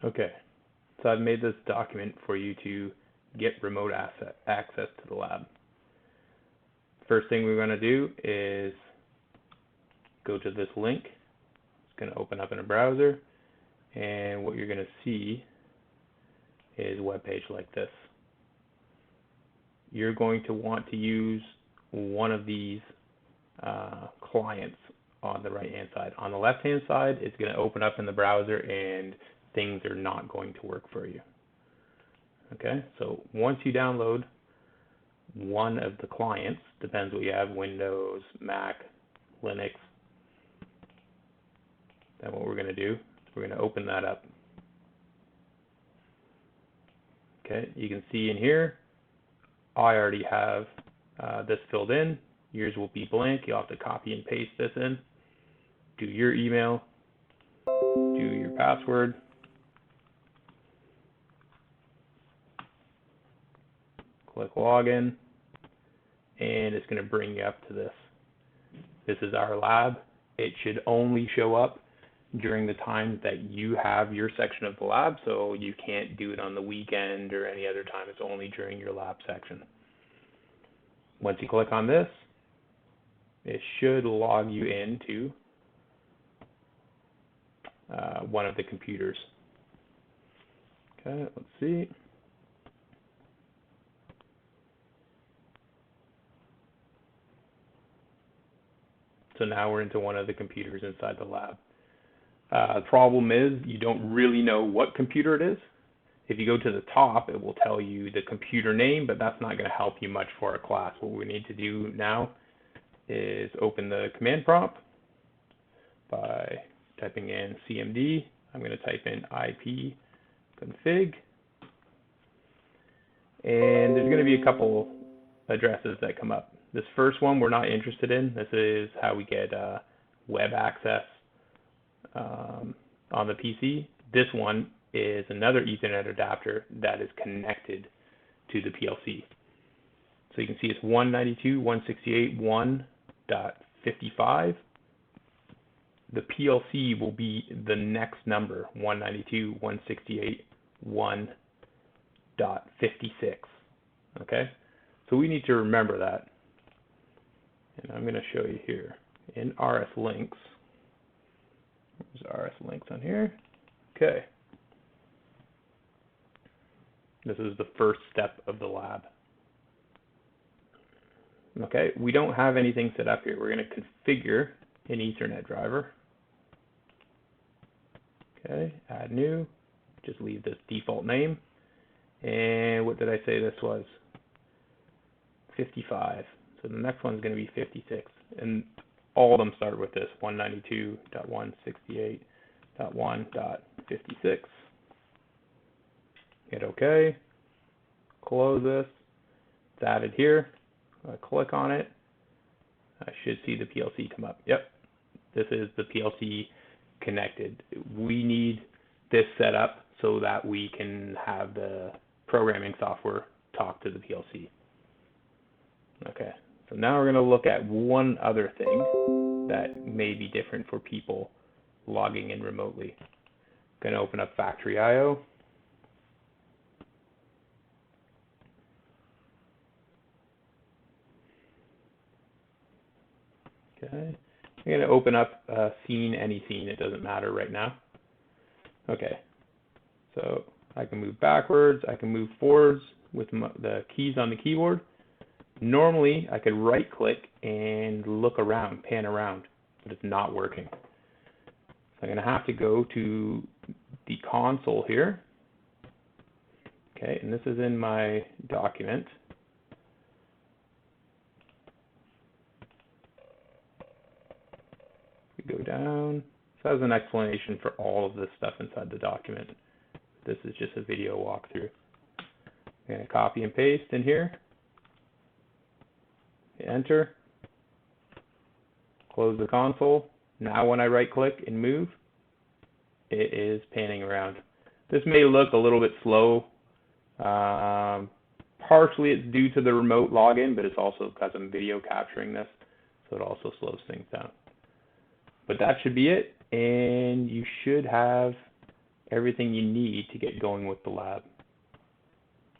Okay, so I've made this document for you to get remote access to the lab. First thing we're going to do is go to this link. It's going to open up in a browser, and what you're going to see is a web page like this. You're going to want to use one of these clients on the right hand side. On the left hand side, it's going to open up in the browser and things are not going to work for you. Okay, so once you download one of the clients, depends what you have, Windows, Mac, Linux, then what we're going to do, we're going to open that up. Okay, you can see in here, I already have this filled in. Yours will be blank. You'll have to copy and paste this in. Do your email, do your password. Click login, and it's going to bring you up to this. This is our lab. It should only show up during the time that you have your section of the lab, so you can't do it on the weekend or any other time. It's only during your lab section. Once you click on this, it should log you into one of the computers. Okay, let's see. So now we're into one of the computers inside the lab. The problem is you don't really know what computer it is. If you go to the top, it will tell you the computer name, but that's not going to help you much for our class. What we need to do now is open the command prompt by typing in cmd. I'm going to type in ipconfig, and there's going to be a couple addresses that come up. This first one we're not interested in. This is how we get web access on the PC. This one is another Ethernet adapter that is connected to the PLC. So you can see it's 192.168.1.55. The PLC will be the next number, 192.168.1.56. Okay? So we need to remember that. And I'm going to show you here in RS links. There's RS links on here. Okay. This is the first step of the lab. Okay, we don't have anything set up here. We're going to configure an Ethernet driver. Okay, add new. Just leave this default name. And what did I say this was? 55. So the next one's going to be 56. And all of them start with this, 192.168.1.56. Hit OK. Close this. It's added here. I click on it. I should see the PLC come up. Yep, this is the PLC connected. We need this set up so that we can have the programming software talk to the PLC. Okay, so now we're going to look at one other thing that may be different for people logging in remotely. I'm going to open up Factory IO. Okay, I'm going to open up scene, any scene, it doesn't matter right now. Okay, so I can move backwards, I can move forwards with the keys on the keyboard. Normally, I could right click and look around, pan around, but it's not working. So I'm going to have to go to the console here. Okay, and this is in my document. We go down. So that was an explanation for all of this stuff inside the document. This is just a video walkthrough. I'm going to copy and paste in here. Enter. Close the console. Now when I right click and move, it is panning around. This may look a little bit slow. Partially it's due to the remote login, but it's also because I'm video capturing this, so it also slows things down. But that should be it, and you should have everything you need to get going with the lab.